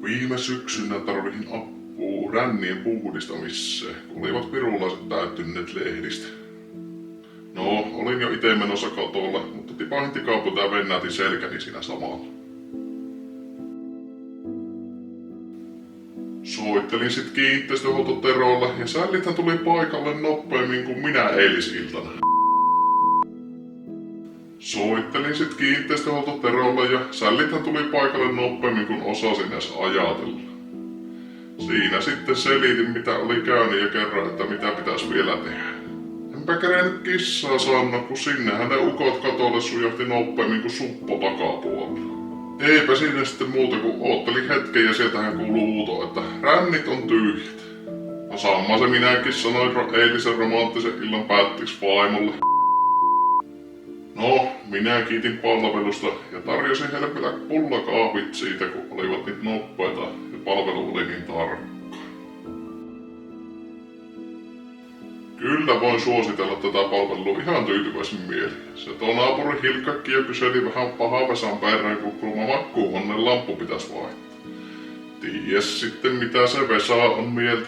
Viime syksynä tarvihin apua rännien puhdistamiseen, kun olivat virulaiset täyttyneet lehdistä. No, olin jo ite menossa kotolle, mutta tipahin tikapuuta ja vennätin selkäni siinä samalla. Soittelin sit kiinteistöhuoltoterolle ja sällithän tuli paikalle nopeammin kuin minä eilisiltana. Soittelin sit kiinteistöhuoltoterolle ja sällithän tuli paikalle nopeammin kuin osasin edes ajatella. Siinä sitten selitin mitä oli käynyt ja kerroin, että mitä pitäisi vielä tehdä. Enpä kerennyt kissaa sanoa, kun sinnehän ne ukot katolle sujahti nopeammin kuin suppo takapuolella. Eipä siinä sitten muuta kuin oottelin hetken ja sieltähän kuuluu huuto, että rännit on tyhjät. No sama se minäkin sanoin eilisen romanttisen illan päätteeksi vaimolle. No, minä kiitin palvelusta ja tarjosin heille vielä pullakahvit siitä, kun olivat niin nopeita ja palvelu oli niin tarkka. Kyllä voin suositella tätä palvelua ihan tyytyväisin mieli. Se tuo naapuri Hilkkakki jo kyseli vähän pahaa Vesan perään, kun kulma makkuuhuoneen lamppu pitäis vaihtaa. Ties sitten mitä se Vesa on mieltä.